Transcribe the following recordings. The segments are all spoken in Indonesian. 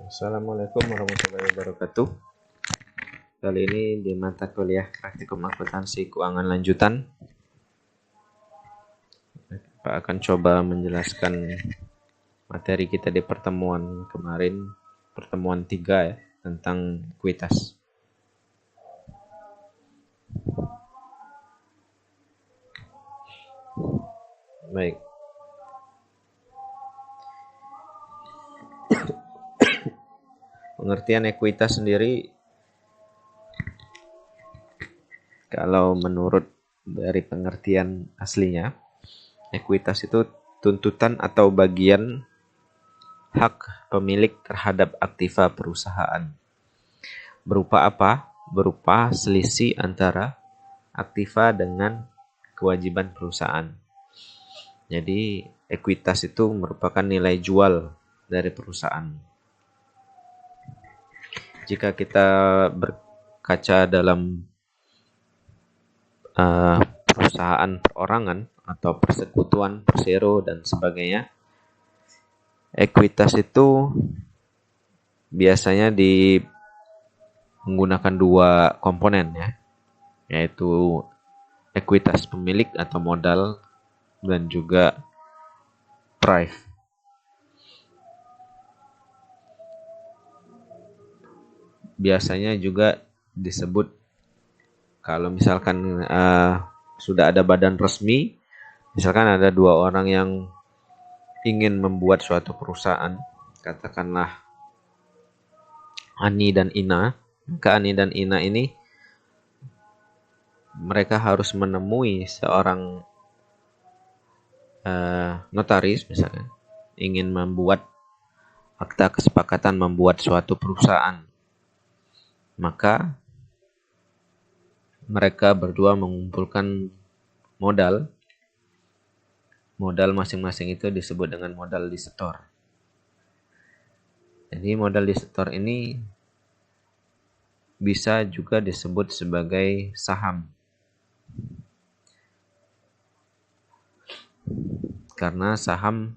Assalamualaikum warahmatullahi wabarakatuh. Kali ini di mata kuliah Praktikum Akuntansi Keuangan Lanjutan, Pak akan coba menjelaskan materi kita di pertemuan kemarin, pertemuan 3 ya, tentang ekuitas. Baik. Pengertian ekuitas sendiri, kalau menurut dari pengertian aslinya, ekuitas itu tuntutan atau bagian hak pemilik terhadap aktiva perusahaan. Berupa apa? Berupa selisih antara aktiva dengan kewajiban perusahaan. Jadi, ekuitas itu merupakan nilai jual dari perusahaan. Jika kita berkaca dalam perusahaan perorangan atau persekutuan, persero, dan sebagainya, ekuitas itu biasanya menggunakan dua komponen ya, yaitu ekuitas pemilik atau modal dan juga price. Biasanya juga disebut kalau misalkan sudah ada badan resmi, misalkan ada dua orang yang ingin membuat suatu perusahaan, katakanlah Ani dan Ina. Maka Ani dan Ina ini mereka harus menemui seorang notaris misalkan, ingin membuat akta kesepakatan membuat suatu perusahaan. Maka mereka berdua mengumpulkan modal. Modal masing-masing itu disebut dengan modal disetor. Jadi modal disetor ini bisa juga disebut sebagai saham. Karena saham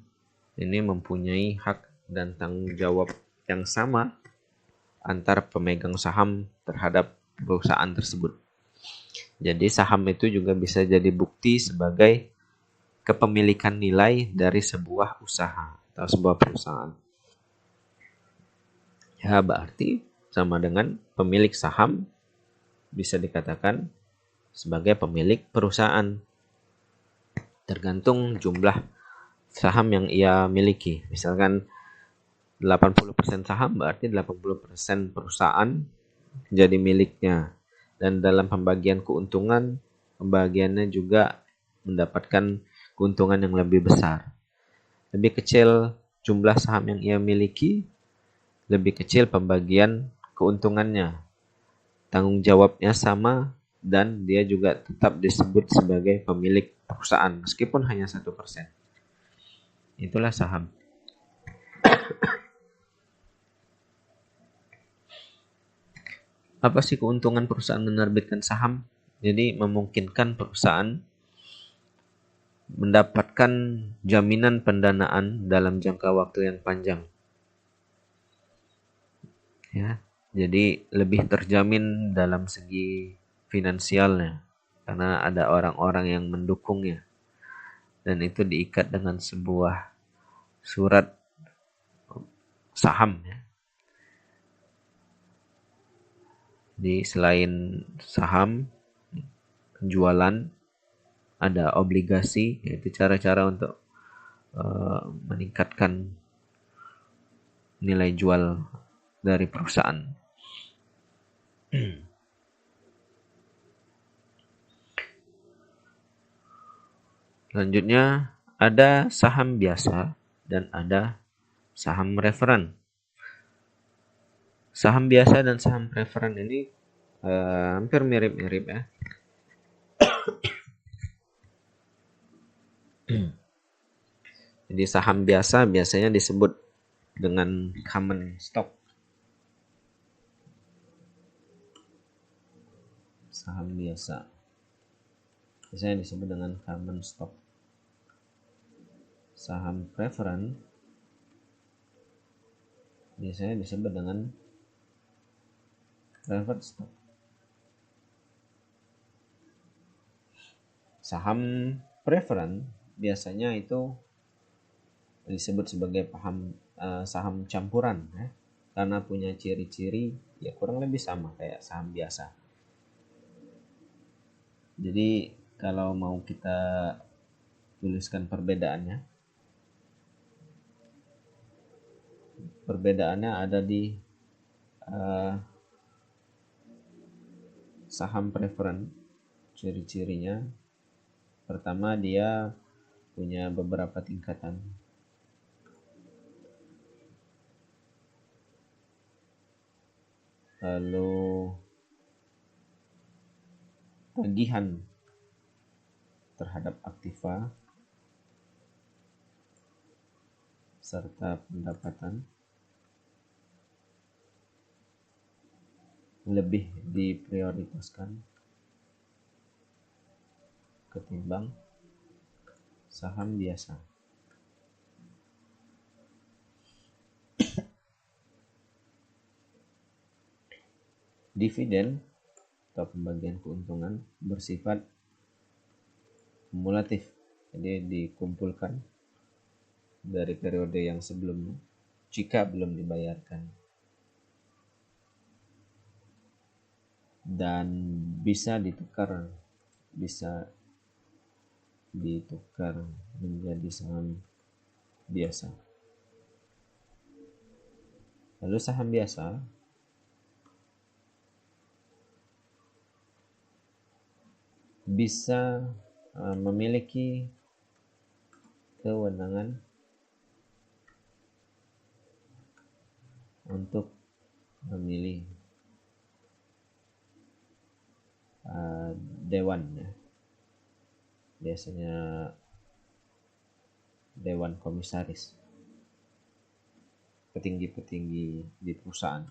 ini mempunyai hak dan tanggung jawab yang sama antar pemegang saham terhadap perusahaan tersebut. Jadi saham itu juga bisa jadi bukti sebagai kepemilikan nilai dari sebuah usaha atau sebuah perusahaan. Ya, berarti sama dengan pemilik saham bisa dikatakan sebagai pemilik perusahaan. Tergantung jumlah saham yang ia miliki. Misalkan 80% saham berarti 80% perusahaan jadi miliknya. Dan dalam pembagian keuntungan, pembagiannya juga mendapatkan keuntungan yang lebih besar. Lebih kecil jumlah saham yang ia miliki, lebih kecil pembagian keuntungannya. Tanggung jawabnya sama dan dia juga tetap disebut sebagai pemilik perusahaan meskipun hanya 1%. Itulah saham. Apa sih keuntungan perusahaan menerbitkan saham? Jadi memungkinkan perusahaan mendapatkan jaminan pendanaan dalam jangka waktu yang panjang. Ya, jadi lebih terjamin dalam segi finansialnya karena ada orang-orang yang mendukungnya. Dan itu diikat dengan sebuah surat saham ya. Jadi selain saham, penjualan, ada obligasi, yaitu cara-cara untuk meningkatkan nilai jual dari perusahaan. Selanjutnya ada saham biasa dan ada saham preferen. Saham biasa dan saham preferen ini hampir mirip-mirip ya. Jadi saham biasa biasanya disebut dengan common stock. Saham biasa biasanya disebut dengan common stock. Saham preferen biasanya disebut dengan preferred stock. Saham preferred biasanya itu disebut sebagai saham campuran, ya, karena punya ciri-ciri ya kurang lebih sama kayak saham biasa. Jadi kalau mau kita tuliskan perbedaannya ada di saham preferred. Ciri-cirinya pertama, dia punya beberapa tingkatan. Lalu tagihan terhadap aktiva serta pendapatan lebih diprioritaskan ketimbang saham biasa. Dividen atau pembagian keuntungan bersifat kumulatif, jadi dikumpulkan dari periode yang sebelumnya jika belum dibayarkan, dan bisa ditukar menjadi saham biasa. Lalu saham biasa bisa memiliki kewenangan untuk memilih dewan, ya. Biasanya dewan komisaris, petinggi-petinggi di perusahaan.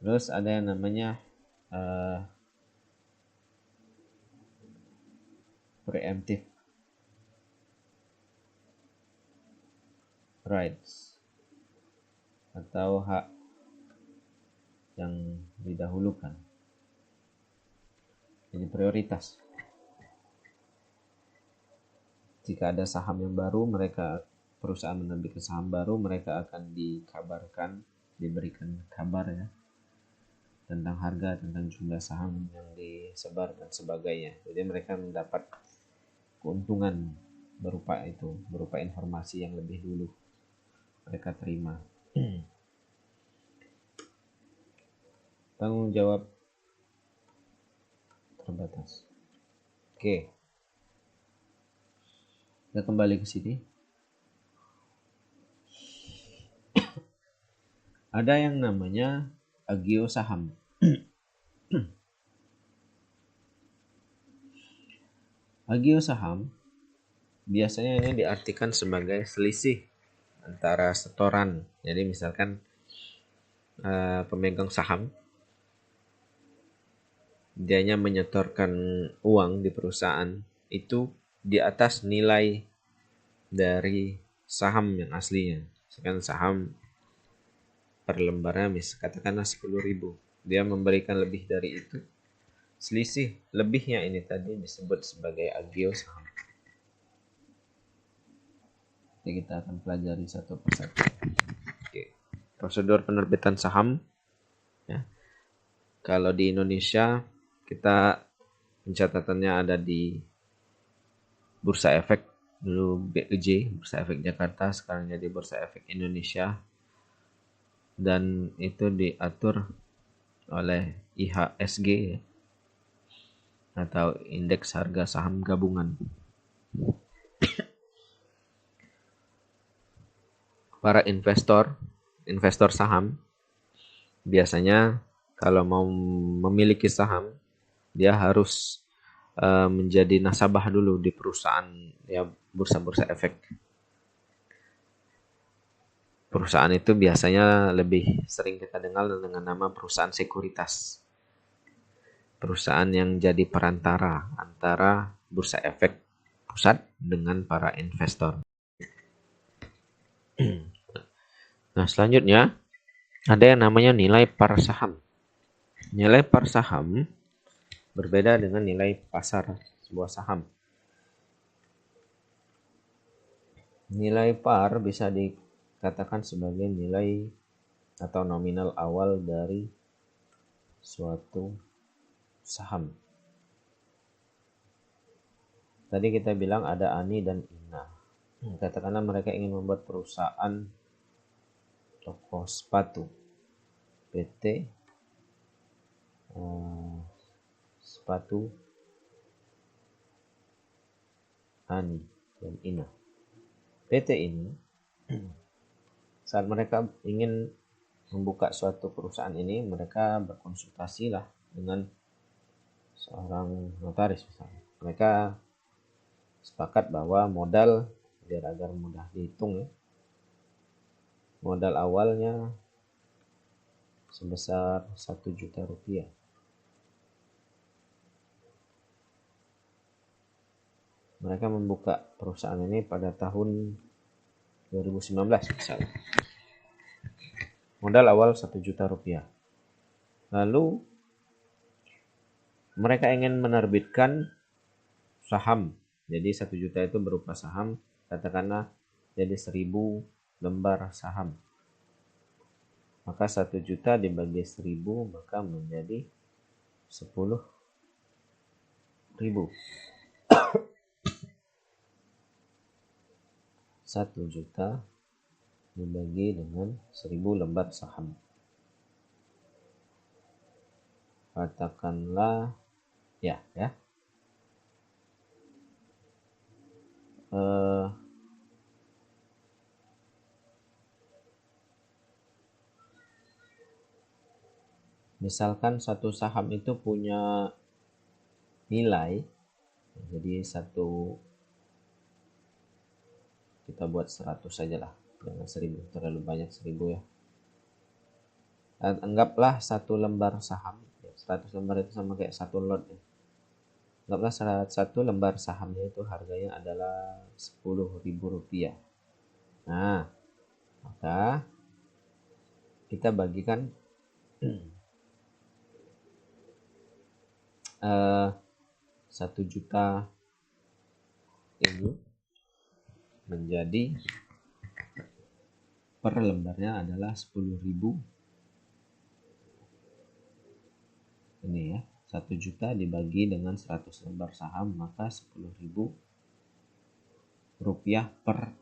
Terus ada yang namanya preemptive rights atau hak yang didahulukan. Ini prioritas. Jika ada saham yang baru, perusahaan menerbitkan saham baru, mereka akan diberikan kabar, ya, tentang harga, tentang jumlah saham yang disebar dan sebagainya. Jadi mereka mendapat keuntungan berupa informasi yang lebih dulu mereka terima. Tanggung jawab terbatas. Oke. Kita kembali ke sini. Ada yang namanya agio saham. Agio saham biasanya ini diartikan sebagai selisih antara setoran. Jadi misalkan pemegang saham dianya menyetorkan uang di perusahaan itu di atas nilai dari saham yang aslinya. Misalkan saham per lembarnya katakanlah 10.000, dia memberikan lebih dari itu. Selisih lebihnya ini tadi disebut sebagai agio saham. Jadi kita akan pelajari satu persatu. Oke. Prosedur penerbitan saham, ya. Kalau di Indonesia kita pencatatannya ada di Bursa Efek, dulu BEJ, Bursa Efek Jakarta, sekarang jadi Bursa Efek Indonesia, dan itu diatur oleh IHSG, ya, atau Indeks Harga Saham Gabungan. Para investor saham biasanya kalau mau memiliki saham, dia harus menjadi nasabah dulu di perusahaan, ya, bursa-bursa efek. Perusahaan itu biasanya lebih sering kita dengar dengan nama perusahaan sekuritas. Perusahaan yang jadi perantara antara bursa efek pusat dengan para investor. Nah, selanjutnya ada yang namanya nilai par saham. Nilai par saham berbeda dengan nilai pasar sebuah saham. Nilai par bisa dikatakan sebagai nilai atau nominal awal dari suatu saham. Tadi kita bilang ada Ani dan Ina. Katakanlah mereka ingin membuat perusahaan toko sepatu, PT sepatu Ani dan Ina. PT ini saat mereka ingin membuka suatu perusahaan ini, mereka berkonsultasi lah dengan seorang notaris misalnya. Mereka sepakat bahwa modal, biar agar mudah dihitung ya, modal awalnya sebesar 1 juta rupiah. Mereka membuka perusahaan ini pada tahun 2019 misalnya. Modal awal 1 juta rupiah. Lalu mereka ingin menerbitkan saham. Jadi 1 juta itu berupa saham, katakanlah jadi 1000 lembar saham. Maka 1 juta dibagi 1000 maka menjadi 10.000. 1 juta dibagi dengan 1000 lembar saham. Katakanlah ya. Misalkan satu saham itu punya nilai, jadi kita buat 100 saja lah, jangan 1000, terlalu banyak 1000 ya. Anggaplah satu lembar saham, 100 lembar itu sama kayak satu lot ya. Anggaplah satu lembar sahamnya itu harganya adalah 10.000 rupiah. Nah, maka kita bagikan 1 juta ini menjadi per lembarnya adalah 10.000. Ini ya, 1 juta dibagi dengan 100 lembar saham, maka 10.000 rupiah per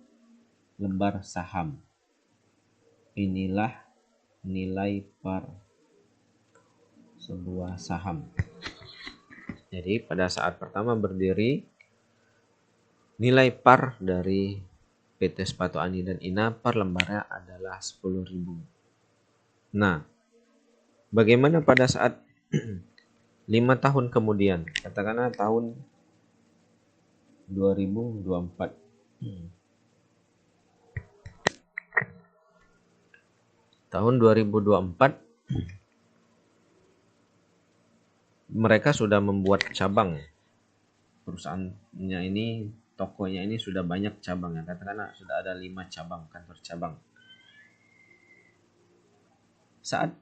lembar saham. Inilah nilai par sebuah saham. Jadi pada saat pertama berdiri, nilai par dari PT Sepatu Ani dan Ina per lembarnya adalah 10.000. Nah, bagaimana pada saat 5 tahun kemudian, katakanlah tahun 2024. Tahun 2024 mereka sudah membuat cabang. Perusahaannya ini, tokonya ini sudah banyak cabangnya. Katakanlah sudah ada 5 cabang, kantor cabang. Saat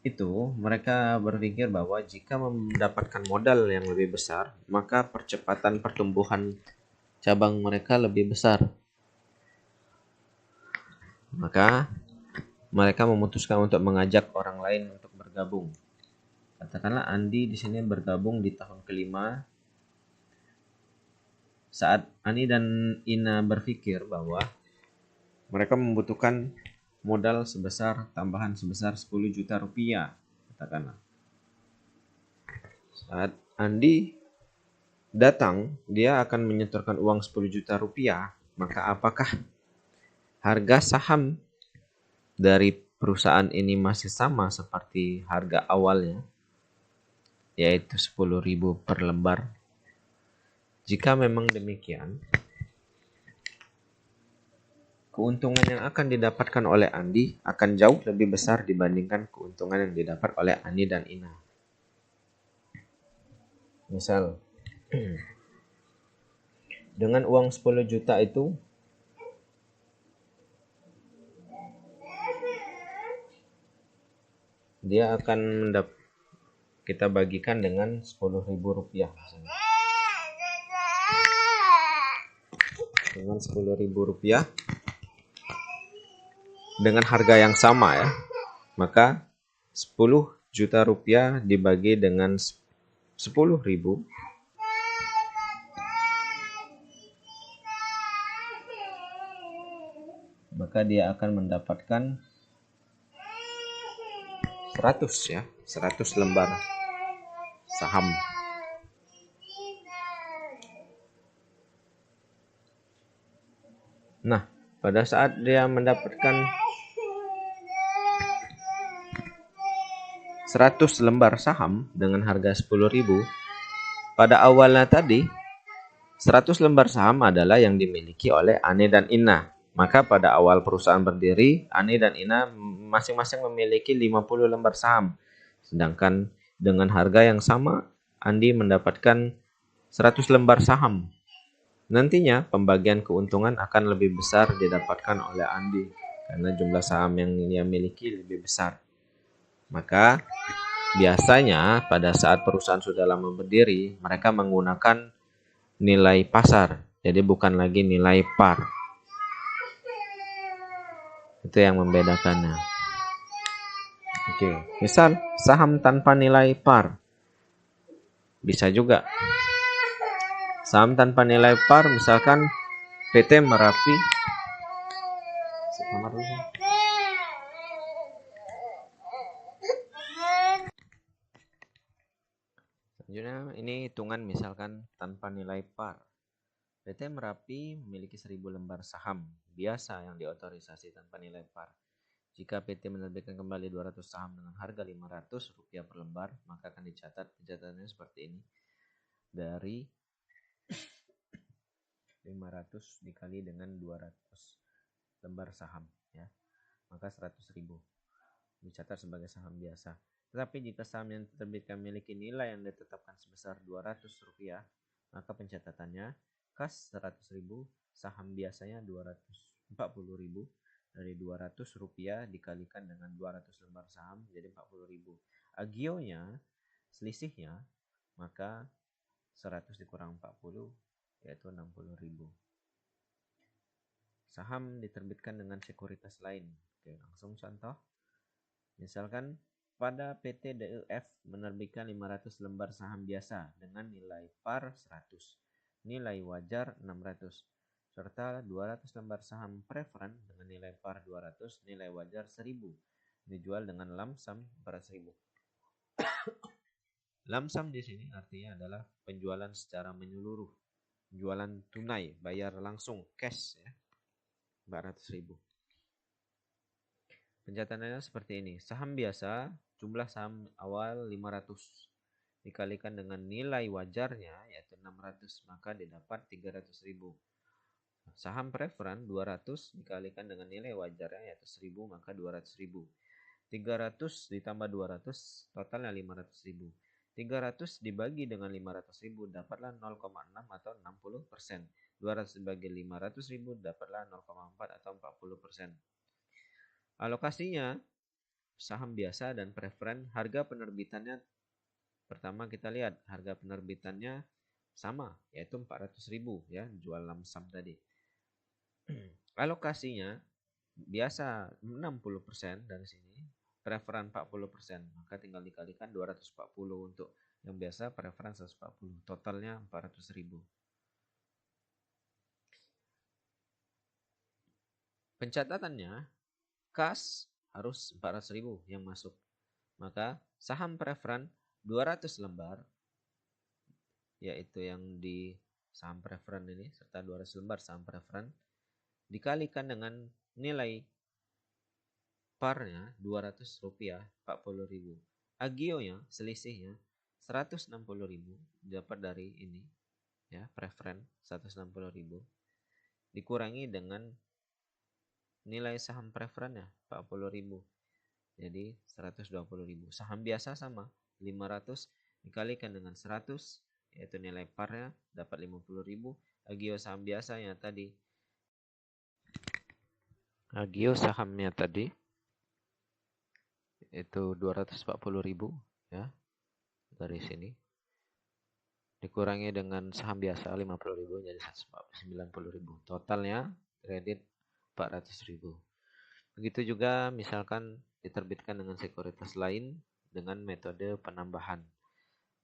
itu mereka berpikir bahwa jika mendapatkan modal yang lebih besar, maka percepatan pertumbuhan cabang mereka lebih besar. Maka mereka memutuskan untuk mengajak orang lain untuk bergabung. Katakanlah Andi di sini bergabung di tahun kelima. Saat Ani dan Ina berpikir bahwa mereka membutuhkan modal tambahan sebesar 10 juta rupiah, katakanlah. Saat Andi datang, dia akan menyetorkan uang 10 juta rupiah. Maka apakah harga saham dari perusahaan ini masih sama seperti harga awalnya, yaitu 10.000 per lembar? Jika memang demikian, keuntungan yang akan didapatkan oleh Andi akan jauh lebih besar dibandingkan keuntungan yang didapat oleh Ani dan Ina. Misal, dengan uang 10 juta itu, dia akan kita bagikan dengan Rp10.000 misalnya. Dengan Rp10.000 dengan harga yang sama ya, maka 10 juta rupiah dibagi dengan 10.000, maka dia akan mendapatkan 100 ya, 100 lembar saham. Nah, pada saat dia mendapatkan 100 lembar saham dengan harga 10.000, pada awalnya tadi 100 lembar saham adalah yang dimiliki oleh Ane dan Ina. Maka pada awal perusahaan berdiri, Ane dan Ina masing-masing memiliki 50 lembar saham. Sedangkan dengan harga yang sama, Andi mendapatkan 100 lembar saham. Nantinya pembagian keuntungan akan lebih besar didapatkan oleh Andi karena jumlah saham yang dia miliki lebih besar. Maka biasanya pada saat perusahaan sudah lama berdiri, mereka menggunakan nilai pasar. Jadi bukan lagi nilai par. Itu yang membedakannya. Oke, misal saham tanpa nilai par. Bisa juga. Saham tanpa nilai par misalkan PT Merapi. Selanjutnya ini hitungan misalkan tanpa nilai par. PT Merapi memiliki 1.000 lembar saham biasa yang diotorisasi tanpa nilai par. Jika PT menerbitkan kembali 200 saham dengan harga Rp500 per lembar, maka akan dicatat pencatatannya seperti ini. Dari 500 dikali dengan 200 lembar saham ya. Maka 100.000 dicatat sebagai saham biasa. Tetapi jika saham yang diterbitkan memiliki nilai yang ditetapkan sebesar Rp200, maka pencatatannya kas 100.000, saham biasanya 240.000, dari Rp200 dikalikan dengan 200 lembar saham jadi 40.000. Agionya, selisihnya, maka 100 dikurang 40 yaitu 60.000. Saham diterbitkan dengan sekuritas lain. Oke, langsung contoh. Misalkan pada PT DEF menerbitkan 500 lembar saham biasa dengan nilai par 100, nilai wajar 600, serta 200 lembar saham preferen dengan nilai par 200, nilai wajar 1000, dijual dengan lump sum 400.000. Lump sum di sini artinya adalah penjualan secara menyeluruh, jualan tunai, bayar langsung, cash ya, 400.000. Pencatatannya seperti ini. Saham biasa, jumlah saham awal 500 dikalikan dengan nilai wajarnya yaitu 600, maka didapat 300.000. Saham preferen 200 dikalikan dengan nilai wajarnya yaitu 1000, maka 200.000. 300 ditambah 200 totalnya 500.000. 300 dibagi dengan 500.000 dapatlah 0,6 atau 60%. 200 dibagi 500.000 dapatlah 0,4 atau 40%. Alokasinya saham biasa dan preferen, harga penerbitannya pertama kita lihat harga penerbitannya sama yaitu 400.000 ya, jual lump sum tadi. Alokasinya biasa 60% dari sini, preferen 40%, maka tinggal dikalikan 240 untuk yang biasa, preferen 140, totalnya 400.000. Pencatatannya kas harus 400.000 yang masuk. Maka saham preferen 200 lembar, yaitu yang di saham preferen ini, serta 200 lembar saham preferen, dikalikan dengan nilai parnya Rp200, 40.000. Agionya, selisihnya 160.000, dapat dari ini, ya, preferen 160.000, dikurangi dengan nilai saham preferennya 40.000, jadi 120.000. Saham biasa sama 500 dikalikan dengan 100 yaitu nilai parnya dapat 50.000. Agio sahamnya tadi itu 240.000 ya dari sini. Dikurangi dengan saham biasa 50.000 jadi 190.000. Totalnya kredit 400.000. Begitu juga misalkan diterbitkan dengan sekuritas lain dengan metode penambahan.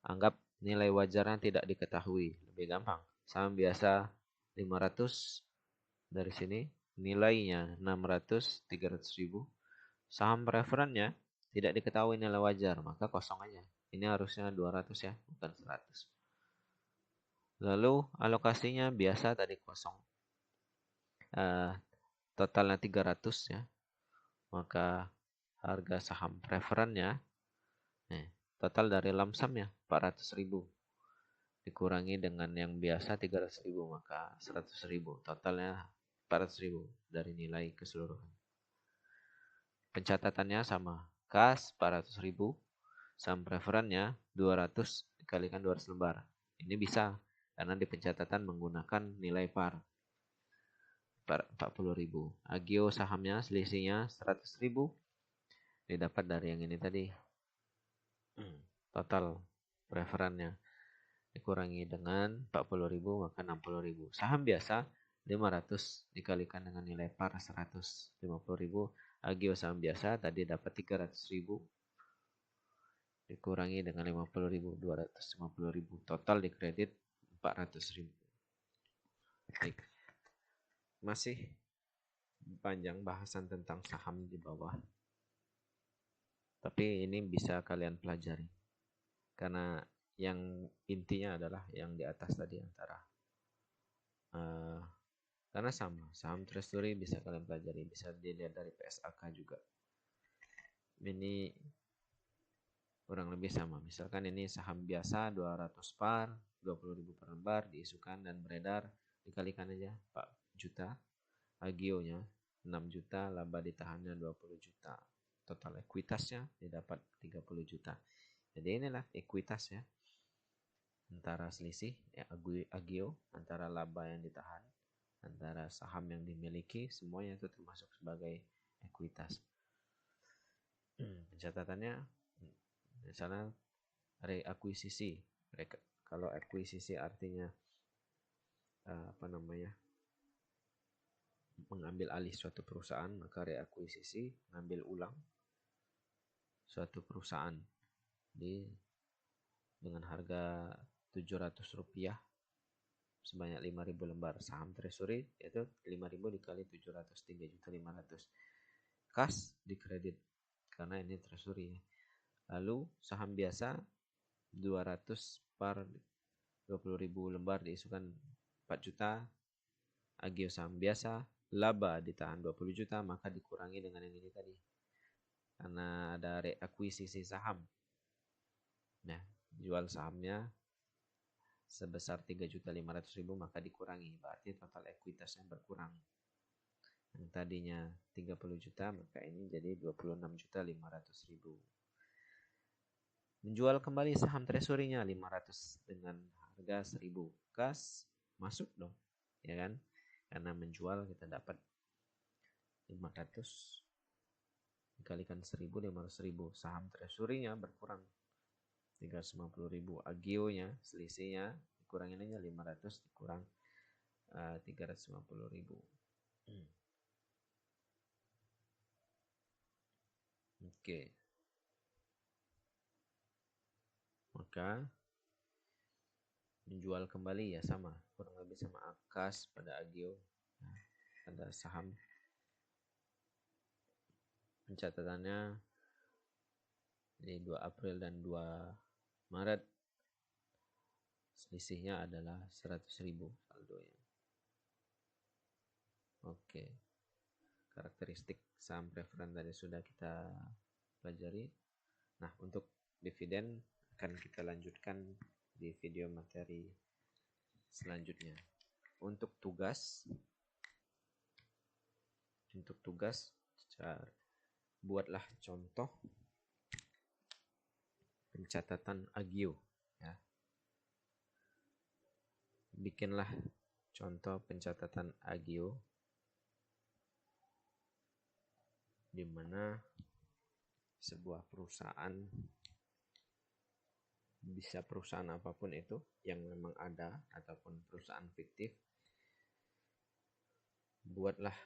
Anggap nilai wajarnya tidak diketahui. Lebih gampang. Saham biasa 500 dari sini. Nilainya 600, 300.000. Saham preferennya tidak diketahui nilai wajar. Maka kosong aja. Ini harusnya 200 ya, bukan 100. Lalu alokasinya biasa tadi kosong. Totalnya 300 ya. Maka harga saham preferennya total dari lamsamnya 400.000 dikurangi dengan yang biasa 300.000 maka 100.000. Totalnya 400.000 dari nilai keseluruhan. Pencatatannya sama. Kas 400.000. Saham preferennya 200 dikalikan 200 lembar. Ini bisa karena di pencatatan menggunakan nilai par. 40.000. Agio sahamnya selisihnya 100.000 didapat dari yang ini tadi. Total preferennya dikurangi dengan 40.000 maka 60.000. Saham biasa 500 dikalikan dengan nilai par 150.000. Agio saham biasa tadi dapat 300.000 dikurangi dengan 50.000 250.000. Total dikredit 400.000. Baik. Masih panjang bahasan tentang saham di bawah. Tapi ini bisa kalian pelajari. Karena yang intinya adalah yang di atas tadi antara. Karena sama, saham treasury bisa kalian pelajari. Bisa dilihat dari PSAK juga. Ini kurang lebih sama. Misalkan ini saham biasa 200 par, 20.000 per lembar, diisukan dan beredar. Dikalikan aja 4 juta. Agionya 6 juta, laba ditahannya 20 juta. Total ekuitasnya didapat 30 juta. Jadi inilah ekuitas ya. Antara selisih ya, agio, antara laba yang ditahan, antara saham yang dimiliki, semuanya itu termasuk sebagai ekuitas. Pencatatannya misalnya reakuisisi. Kalau akuisisi artinya mengambil alih suatu perusahaan, maka reakuisisi mengambil ulang suatu perusahaan dengan harga Rp700 sebanyak 5.000 lembar. Saham treasury yaitu 5.000 dikali 700 3.500.000. Kas dikredit karena ini treasury. Lalu saham biasa 200 par 20.000 lembar diisukan 4 juta. Agio saham biasa laba ditahan 20 juta maka dikurangi dengan yang ini tadi. Karena ada reakuisisi saham. Nah, jual sahamnya sebesar 3.500.000 maka dikurangi. Berarti total ekuitasnya berkurang. Yang tadinya 30 juta maka ini jadi 26.500.000. Menjual kembali saham treasury-nya 500 dengan harga 1.000. Kas masuk dong. Ya kan? Karena menjual kita dapat 500 dikalikan 1.000 500.000. Saham treasury-nya berkurang 350.000. Agio-nya selisihnya dikurangin aja 500 dikurang 350.000. Oke. Maka menjual kembali ya sama, kurang lebih sama Akas pada Agio. Nah, ada saham. Pencatatannya di 2 April dan 2 Maret. Selisihnya adalah 100.000 saldonya. Oke. Karakteristik saham preferen tadi sudah kita pelajari. Nah, untuk dividen akan kita lanjutkan di video materi selanjutnya. Untuk tugas buatlah contoh pencatatan agio ya. Bikinlah contoh pencatatan agio di mana sebuah perusahaan, bisa perusahaan apapun itu yang memang ada ataupun perusahaan fiktif, buatlah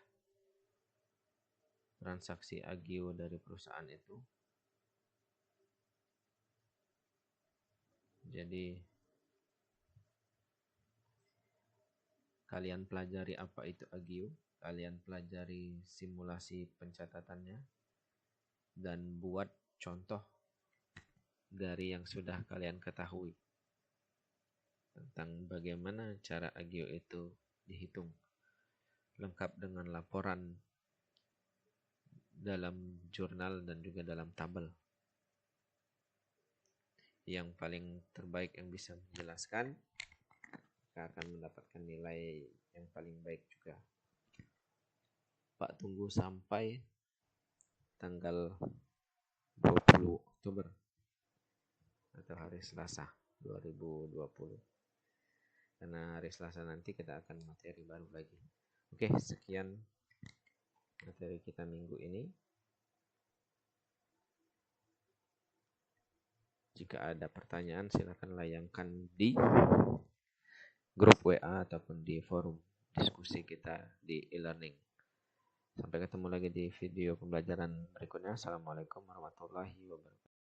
transaksi agio dari perusahaan itu. Jadi kalian pelajari apa itu agio, kalian pelajari simulasi pencatatannya, dan buat contoh dari yang sudah kalian ketahui tentang bagaimana cara agio itu dihitung, lengkap dengan laporan dalam jurnal dan juga dalam tabel. Yang paling terbaik yang bisa menjelaskan akan mendapatkan nilai yang paling baik juga. Pak tunggu sampai tanggal 20 Oktober atau hari Selasa 2020. Karena hari Selasa nanti kita akan materi baru lagi. Oke, sekian materi kita minggu ini. Jika ada pertanyaan silakan layangkan di grup WA ataupun di forum diskusi kita di e-learning. Sampai ketemu lagi di video pembelajaran berikutnya. Assalamualaikum warahmatullahi wabarakatuh.